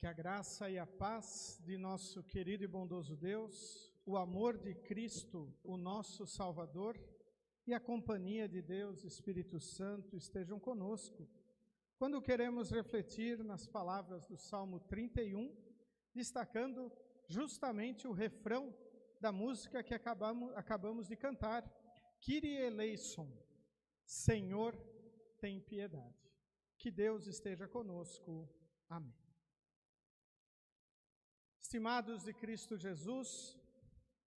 Que a graça e a paz de nosso querido e bondoso Deus, o amor de Cristo, o nosso Salvador, e a companhia de Deus, Espírito Santo, estejam conosco, quando queremos refletir nas palavras do Salmo 31, destacando justamente o refrão da música que acabamos de cantar, Kyrie eleison, Senhor, tem piedade. Que Deus esteja conosco. Amém. Estimados de Cristo Jesus,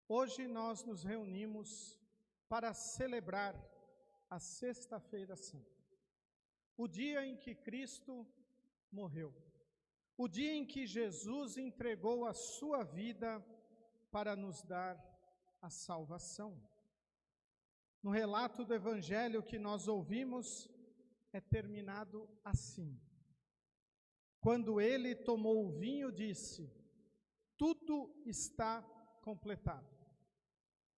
hoje nós nos reunimos para celebrar a Sexta-feira Santa, o dia em que Cristo morreu, o dia em que Jesus entregou a sua vida para nos dar a salvação. No relato do Evangelho que nós ouvimos, é terminado assim. Quando ele tomou o vinho, disse: tudo está completado.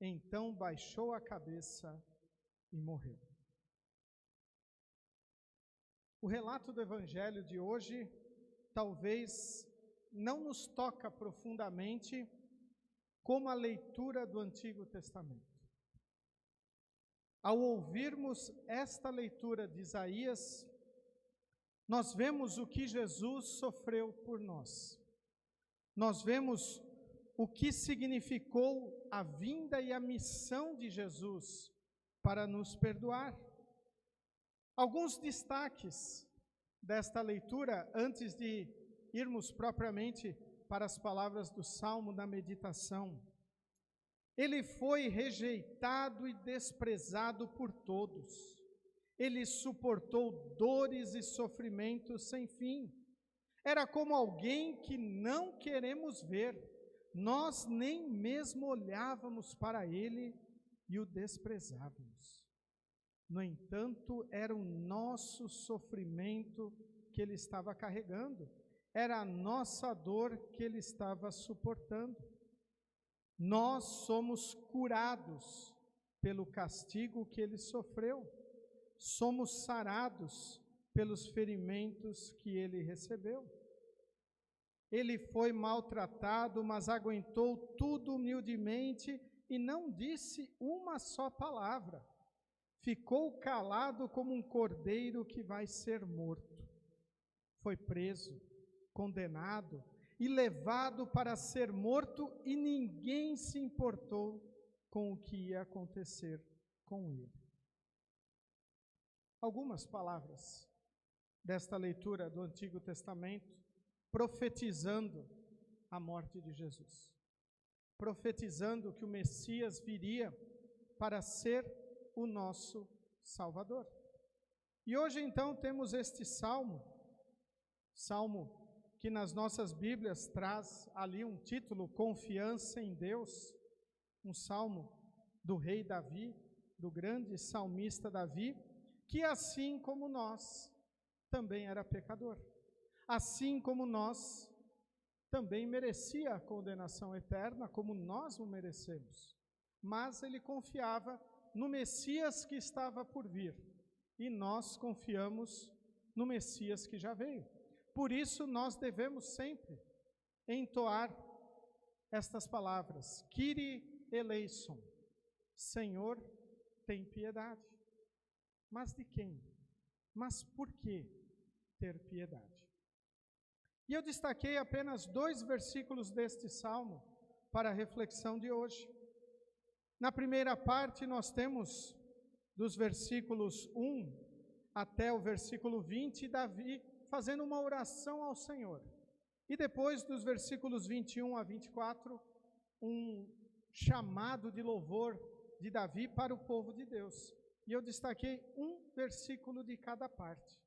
Então baixou a cabeça e morreu. O relato do Evangelho de hoje talvez não nos toca profundamente como a leitura do Antigo Testamento. Ao ouvirmos esta leitura de Isaías, nós vemos o que Jesus sofreu por nós. Nós vemos o que significou a vinda e a missão de Jesus para nos perdoar. Alguns destaques desta leitura, antes de irmos propriamente para as palavras do Salmo da meditação. Ele foi rejeitado e desprezado por todos. Ele suportou dores e sofrimentos sem fim. Era como alguém que não queremos ver. Nós nem mesmo olhávamos para ele e o desprezávamos. No entanto, era o nosso sofrimento que ele estava carregando. Era a nossa dor que ele estava suportando. Nós somos curados pelo castigo que ele sofreu. Somos sarados pelos ferimentos que ele recebeu. Ele foi maltratado, mas aguentou tudo humildemente e não disse uma só palavra. Ficou calado como um cordeiro que vai ser morto. Foi preso, condenado e levado para ser morto, e ninguém se importou com o que ia acontecer com ele. Algumas palavras desta leitura do Antigo Testamento, profetizando a morte de Jesus, profetizando que o Messias viria para ser o nosso Salvador. E hoje então temos este salmo que nas nossas Bíblias traz ali um título, Confiança em Deus, um salmo do rei Davi, do grande salmista Davi, que assim como nós, também era pecador. Assim como nós, também merecia a condenação eterna, como nós o merecemos. Mas ele confiava no Messias que estava por vir, e nós confiamos no Messias que já veio. Por isso nós devemos sempre entoar estas palavras, Kyrie eleison, Senhor, tem piedade. Mas de quem? Mas por que ter piedade? E eu destaquei apenas 2 versículos deste salmo para a reflexão de hoje. Na primeira parte nós temos dos versículos 1 até o versículo 20, Davi fazendo uma oração ao Senhor. E depois dos versículos 21 a 24, um chamado de louvor de Davi para o povo de Deus. E eu destaquei um versículo de cada parte.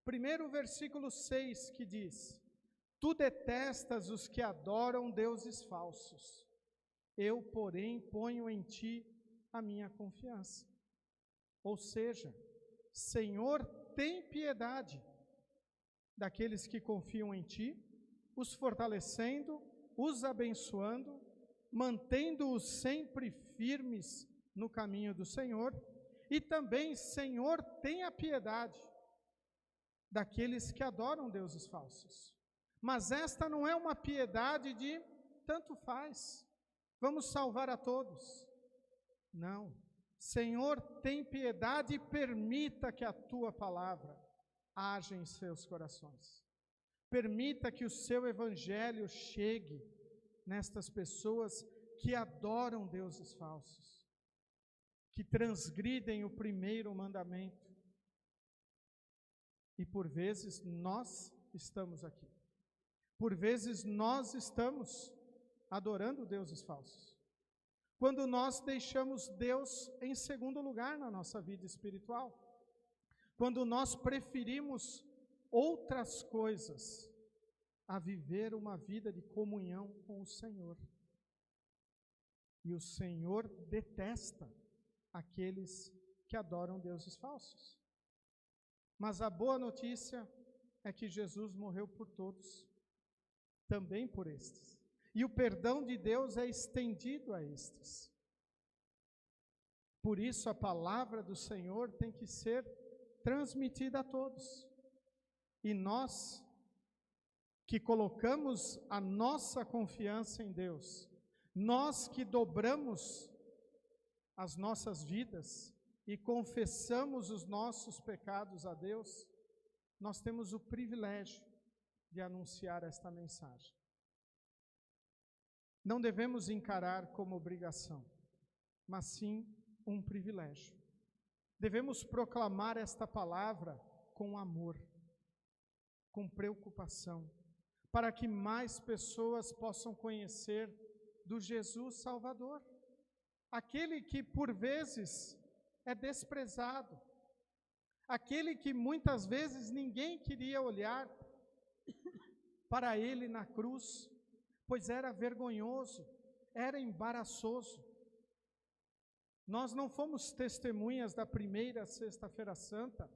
Primeiro o versículo 6 que diz: tu detestas os que adoram deuses falsos. Eu, porém, ponho em ti a minha confiança. Ou seja, Senhor, tem piedade daqueles que confiam em ti, os fortalecendo, os abençoando, mantendo-os sempre firmes no caminho do Senhor. E também, Senhor, tenha piedade daqueles que adoram deuses falsos. Mas esta não é uma piedade de tanto faz, vamos salvar a todos. Não. Senhor, tem piedade e permita que a tua palavra haja em seus corações. Permita que o seu evangelho chegue nestas pessoas que adoram deuses falsos, que transgridem o primeiro mandamento. E por vezes nós estamos aqui. Por vezes nós estamos adorando deuses falsos. Quando nós deixamos Deus em segundo lugar na nossa vida espiritual. Quando nós preferimos outras coisas a viver uma vida de comunhão com o Senhor. E o Senhor detesta aqueles que adoram deuses falsos. Mas a boa notícia é que Jesus morreu por todos, também por estes. E o perdão de Deus é estendido a estes. Por isso a palavra do Senhor tem que ser transmitida a todos. E nós, que colocamos a nossa confiança em Deus, nós que dobramos as nossas vidas e confessamos os nossos pecados a Deus, nós temos o privilégio de anunciar esta mensagem. Não devemos encarar como obrigação, mas sim um privilégio. Devemos proclamar esta palavra com amor, com preocupação, para que mais pessoas possam conhecer do Jesus Salvador, aquele que por vezes é desprezado, aquele que muitas vezes ninguém queria olhar para ele na cruz, pois era vergonhoso, era embaraçoso. Nós não fomos testemunhas da primeira Sexta-feira Santa,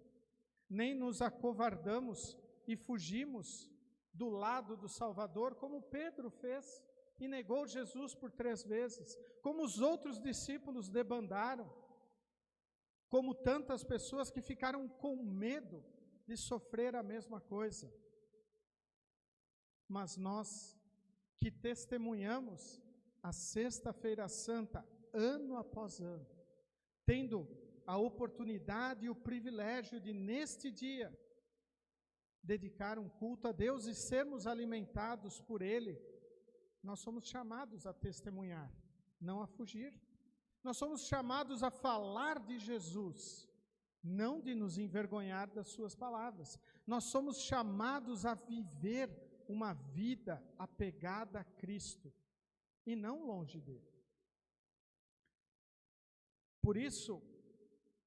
nem nos acovardamos e fugimos do lado do Salvador, como Pedro fez e negou Jesus por 3 vezes, como os outros discípulos debandaram, como tantas pessoas que ficaram com medo de sofrer a mesma coisa. Mas nós que testemunhamos a Sexta-feira Santa, ano após ano, tendo a oportunidade e o privilégio de, neste dia, dedicar um culto a Deus e sermos alimentados por Ele, nós somos chamados a testemunhar, não a fugir. Nós somos chamados a falar de Jesus, não de nos envergonhar das suas palavras. Nós somos chamados a viver uma vida apegada a Cristo e não longe dele. Por isso,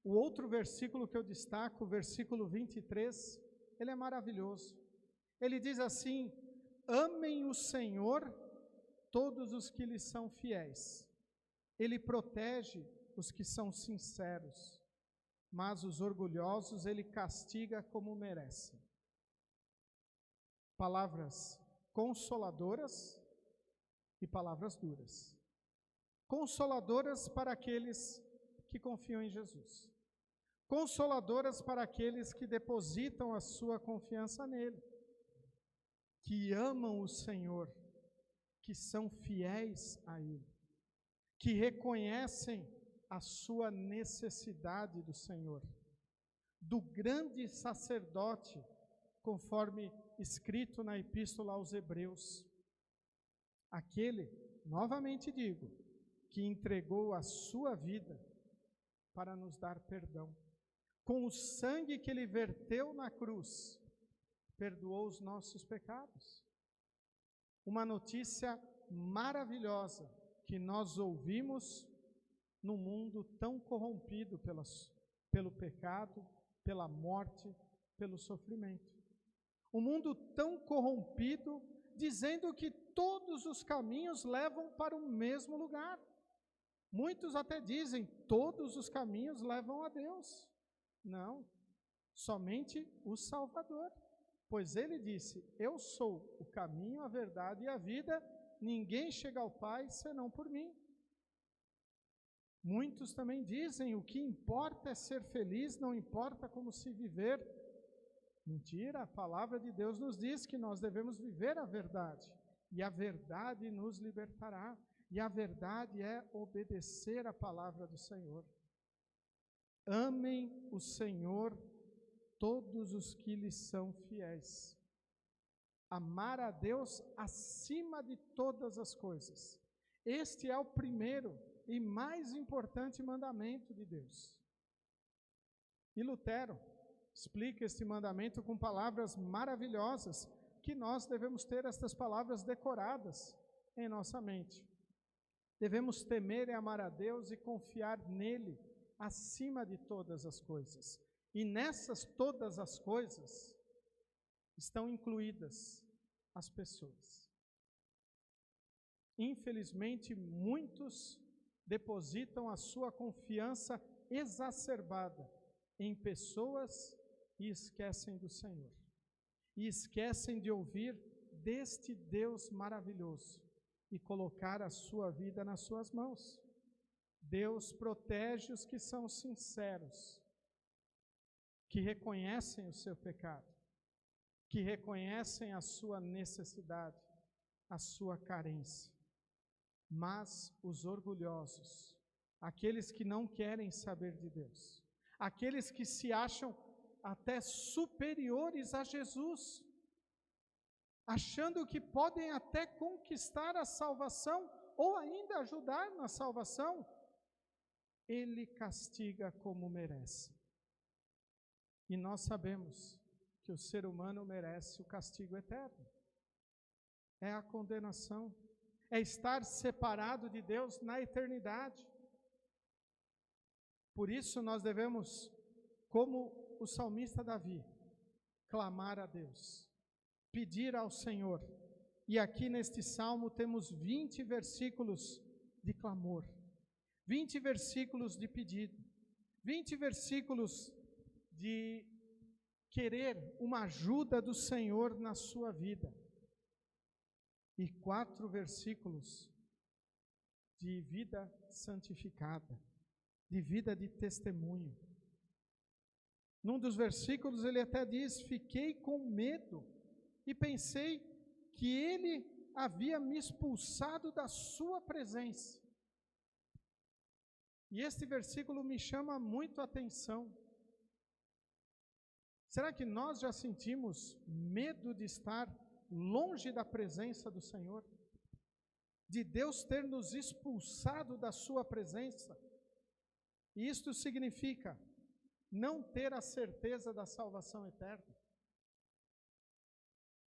o outro versículo que eu destaco, o versículo 23, ele é maravilhoso. Ele diz assim: amem o Senhor todos os que lhe são fiéis. Ele protege os que são sinceros, mas os orgulhosos ele castiga como merecem. Palavras consoladoras e palavras duras. Consoladoras para aqueles que confiam em Jesus. Consoladoras para aqueles que depositam a sua confiança nele, que amam o Senhor, que são fiéis a ele, que reconhecem a sua necessidade do Senhor, do grande sacerdote, conforme escrito na Epístola aos Hebreus, aquele, novamente digo, que entregou a sua vida para nos dar perdão. Com o sangue que ele verteu na cruz, perdoou os nossos pecados. Uma notícia maravilhosa que nós ouvimos num mundo tão corrompido pelo pecado, pela morte, pelo sofrimento. Um mundo tão corrompido, dizendo que todos os caminhos levam para o mesmo lugar. Muitos até dizem, todos os caminhos levam a Deus. Não, somente o Salvador. Pois ele disse, eu sou o caminho, a verdade e a vida, ninguém chega ao Pai senão por mim. Muitos também dizem, o que importa é ser feliz, não importa como se viver. Mentira, a palavra de Deus nos diz que nós devemos viver a verdade, e a verdade nos libertará, e a verdade é obedecer a palavra do Senhor. Amem o Senhor todos os que lhes são fiéis. Amar a Deus acima de todas as coisas. Este é o primeiro e mais importante mandamento de Deus. E Lutero explica este mandamento com palavras maravilhosas, que nós devemos ter estas palavras decoradas em nossa mente. Devemos temer e amar a Deus e confiar nele acima de todas as coisas. E nessas todas as coisas estão incluídas as pessoas. Infelizmente, muitos depositam a sua confiança exacerbada em pessoas e esquecem do Senhor. E esquecem de ouvir deste Deus maravilhoso e colocar a sua vida nas suas mãos. Deus protege os que são sinceros, que reconhecem o seu pecado, que reconhecem a sua necessidade, a sua carência. Mas os orgulhosos, aqueles que não querem saber de Deus, aqueles que se acham até superiores a Jesus, achando que podem até conquistar a salvação ou ainda ajudar na salvação, Ele castiga como merece. E nós sabemos que o ser humano merece o castigo eterno. É a condenação, é estar separado de Deus na eternidade. Por isso nós devemos, como o salmista Davi, clamar a Deus, pedir ao Senhor. E aqui neste salmo temos 20 versículos de clamor, 20 versículos de pedido, 20 versículos de querer uma ajuda do Senhor na sua vida, e 4 versículos de vida santificada, de vida de testemunho. Num dos versículos ele até diz: fiquei com medo e pensei que ele havia me expulsado da sua presença. E este versículo me chama muito a atenção. Será que nós já sentimos medo de estar longe da presença do Senhor? De Deus ter nos expulsado da sua presença? E isto significa não ter a certeza da salvação eterna.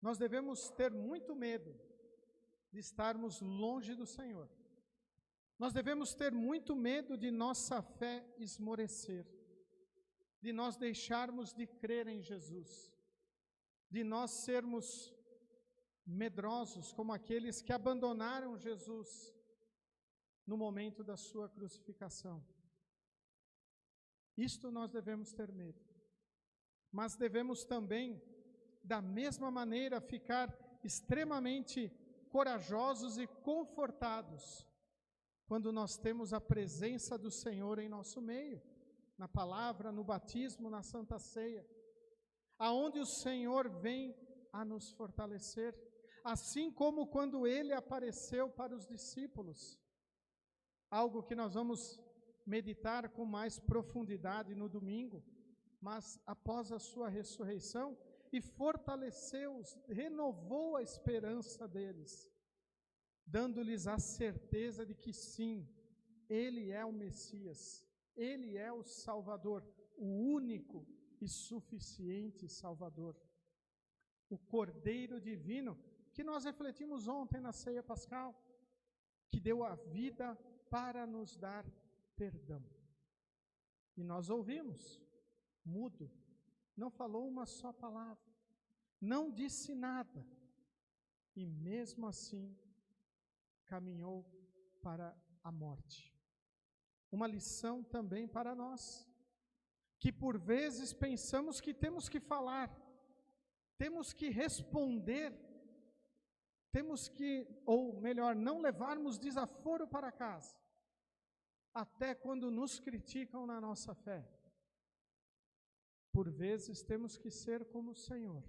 Nós devemos ter muito medo de estarmos longe do Senhor. Nós devemos ter muito medo de nossa fé esmorecer, de nós deixarmos de crer em Jesus, de nós sermos medrosos como aqueles que abandonaram Jesus no momento da sua crucificação. Isto nós devemos ter medo. Mas devemos também, da mesma maneira, ficar extremamente corajosos e confortados quando nós temos a presença do Senhor em nosso meio, na palavra, no batismo, na Santa Ceia, aonde o Senhor vem a nos fortalecer, assim como quando Ele apareceu para os discípulos, algo que nós vamos meditar com mais profundidade no domingo, mas após a sua ressurreição, e fortaleceu-os, renovou a esperança deles, dando-lhes a certeza de que sim, Ele é o Messias, Ele é o Salvador, o único e suficiente Salvador, o Cordeiro Divino, que nós refletimos ontem na ceia pascal, que deu a vida para nos dar perdão. E nós ouvimos, mudo, não falou uma só palavra, não disse nada, e mesmo assim caminhou para a morte. Uma lição também para nós, que por vezes pensamos que temos que falar, temos que responder, temos que, ou melhor, não levarmos desaforo para casa, até quando nos criticam na nossa fé. Por vezes temos que ser como o Senhor,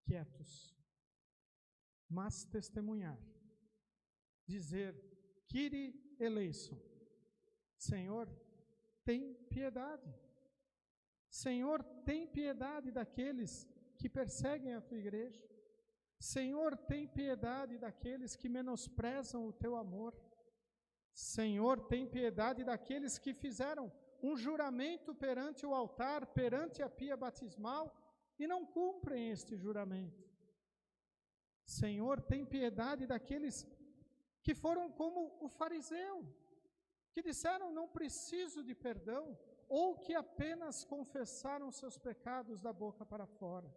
quietos, mas testemunhar. Dizer, Kyrie eleison, Senhor, tem piedade. Senhor, tem piedade daqueles que perseguem a tua igreja. Senhor, tem piedade daqueles que menosprezam o teu amor. Senhor, tem piedade daqueles que fizeram um juramento perante o altar, perante a pia batismal, e não cumprem este juramento. Senhor, tem piedade daqueles que foram como o fariseu, que disseram, não preciso de perdão, ou que apenas confessaram seus pecados da boca para fora.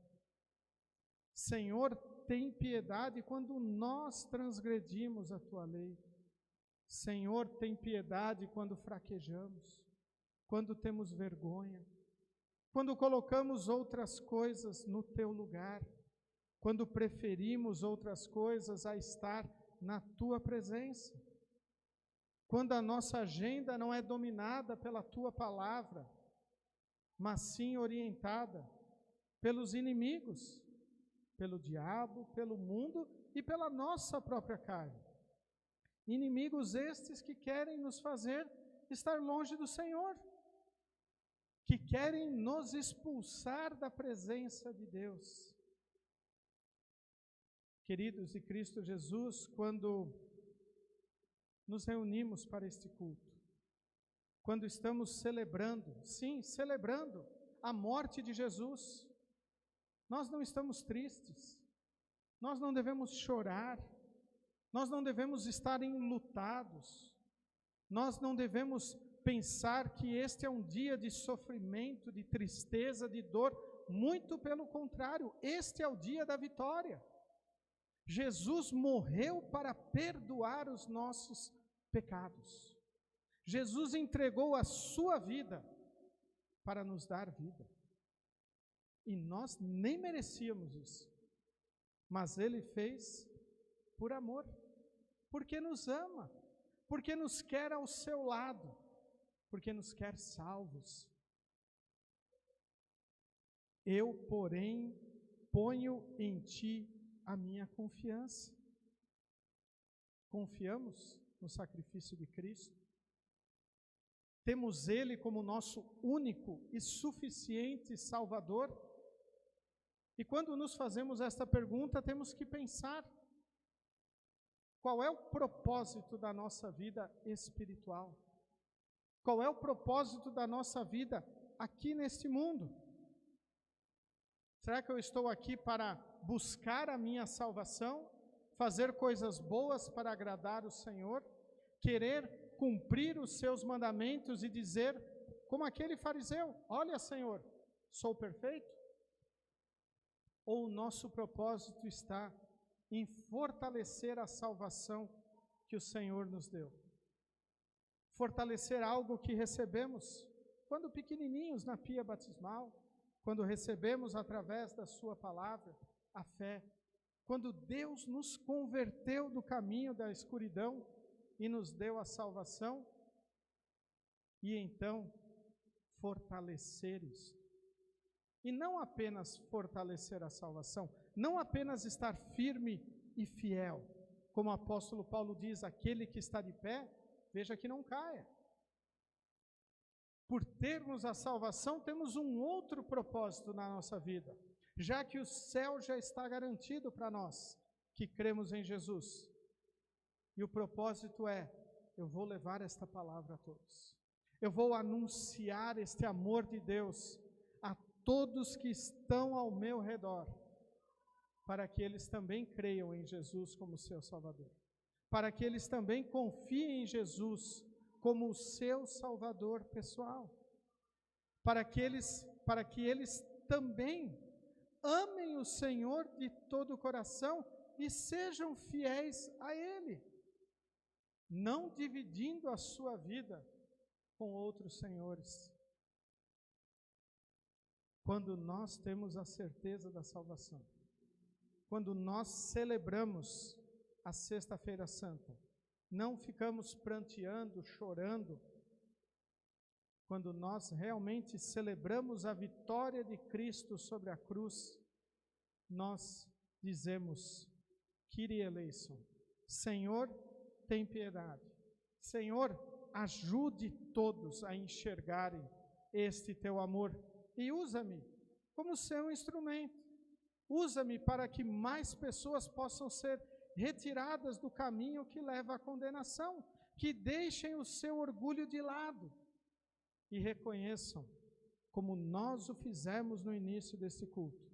Senhor, tem piedade quando nós transgredimos a tua lei. Senhor, tem piedade quando fraquejamos, quando temos vergonha, quando colocamos outras coisas no teu lugar, quando preferimos outras coisas a estar na tua presença, quando a nossa agenda não é dominada pela tua palavra, mas sim orientada pelos inimigos, pelo diabo, pelo mundo e pela nossa própria carne. Inimigos estes que querem nos fazer estar longe do Senhor, que querem nos expulsar da presença de Deus. Queridos, e Cristo Jesus, quando nos reunimos para este culto, quando estamos celebrando, sim, celebrando a morte de Jesus, nós não estamos tristes, nós não devemos chorar, nós não devemos estar enlutados, nós não devemos pensar que este é um dia de sofrimento, de tristeza, de dor, muito pelo contrário, este é o dia da vitória. Jesus morreu para perdoar os nossos pecados. Jesus entregou a sua vida para nos dar vida. E nós nem merecíamos isso. Mas Ele fez por amor, porque nos ama, porque nos quer ao seu lado, porque nos quer salvos. Eu, porém, ponho em ti a minha confiança. Confiamos no sacrifício de Cristo? Temos Ele como nosso único e suficiente Salvador? E quando nos fazemos esta pergunta, temos que pensar: qual é o propósito da nossa vida espiritual? Qual é o propósito da nossa vida aqui neste mundo? Será que eu estou aqui para buscar a minha salvação, fazer coisas boas para agradar o Senhor, querer cumprir os seus mandamentos e dizer, como aquele fariseu, olha, Senhor, sou perfeito? Ou o nosso propósito está em fortalecer a salvação que o Senhor nos deu? Fortalecer algo que recebemos quando pequenininhos na pia batismal, quando recebemos através da sua palavra a fé, quando Deus nos converteu do caminho da escuridão e nos deu a salvação, e então fortalecer isso. E não apenas fortalecer a salvação, não apenas estar firme e fiel, como o apóstolo Paulo diz, aquele que está de pé, veja que não caia. Por termos a salvação, temos um outro propósito na nossa vida, já que o céu já está garantido para nós, que cremos em Jesus. E o propósito é, eu vou levar esta palavra a todos. Eu vou anunciar este amor de Deus a todos que estão ao meu redor, para que eles também creiam em Jesus como seu Salvador, para que eles também confiem em Jesus como o seu Salvador pessoal, para que eles também amem o Senhor de todo o coração e sejam fiéis a Ele, não dividindo a sua vida com outros senhores. Quando nós temos a certeza da salvação, quando nós celebramos a Sexta-feira Santa, não ficamos pranteando, chorando, quando nós realmente celebramos a vitória de Cristo sobre a cruz, nós dizemos, Kyrie eleison, Senhor, tem piedade. Senhor, ajude todos a enxergarem este teu amor e usa-me como seu instrumento. Usa-me para que mais pessoas possam ser retiradas do caminho que leva à condenação, que deixem o seu orgulho de lado e reconheçam, como nós o fizemos no início desse culto,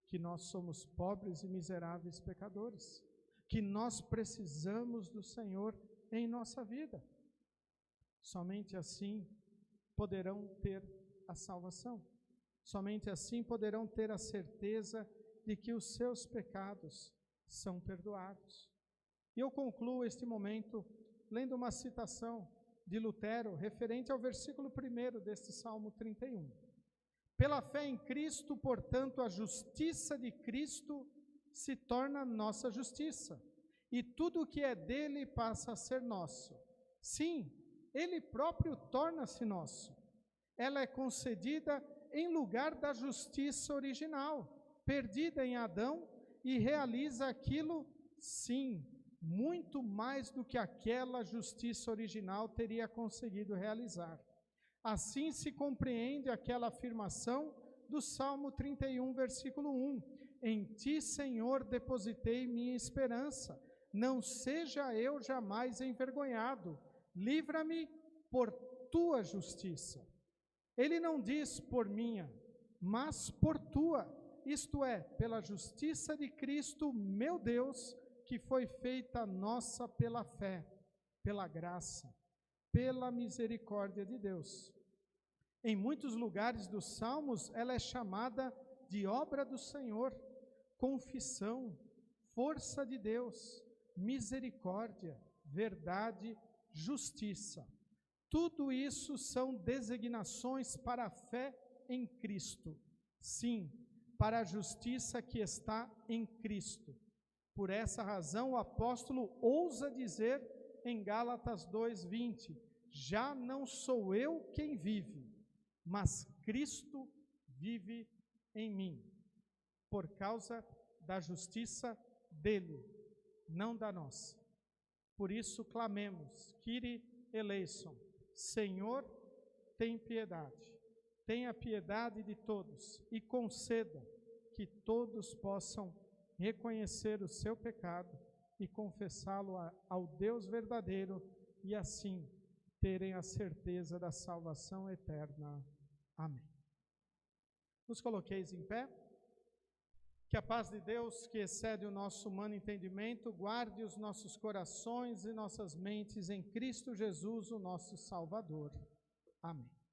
que nós somos pobres e miseráveis pecadores, que nós precisamos do Senhor em nossa vida. Somente assim poderão ter a salvação. Somente assim poderão ter a certeza de que os seus pecados são perdoados. E eu concluo este momento lendo uma citação de Lutero, referente ao versículo 1 deste Salmo 31. Pela fé em Cristo, portanto, a justiça de Cristo se torna nossa justiça, e tudo o que é dele passa a ser nosso. Sim, ele próprio torna-se nosso. Ela é concedida em lugar da justiça original, perdida em Adão, e realiza aquilo, sim, muito mais do que aquela justiça original teria conseguido realizar. Assim se compreende aquela afirmação do Salmo 31, versículo 1. Em ti, Senhor, depositei minha esperança. Não seja eu jamais envergonhado. Livra-me por tua justiça. Ele não diz por minha, mas por tua. Isto é, pela justiça de Cristo, meu Deus, que foi feita nossa pela fé, pela graça, pela misericórdia de Deus. Em muitos lugares dos Salmos, ela é chamada de obra do Senhor, confissão, força de Deus, misericórdia, verdade, justiça. Tudo isso são designações para a fé em Cristo. Sim, para a justiça que está em Cristo. Por essa razão, o apóstolo ousa dizer em Gálatas 2:20, já não sou eu quem vive, mas Cristo vive em mim, por causa da justiça dele, não da nossa. Por isso clamemos, Kyrie eleison, Senhor, tem piedade. Tenha piedade de todos e conceda que todos possam reconhecer o seu pecado e confessá-lo ao Deus verdadeiro e assim terem a certeza da salvação eterna. Amém. Nos coloqueis em pé. Que a paz de Deus, que excede o nosso humano entendimento, guarde os nossos corações e nossas mentes em Cristo Jesus, o nosso Salvador. Amém.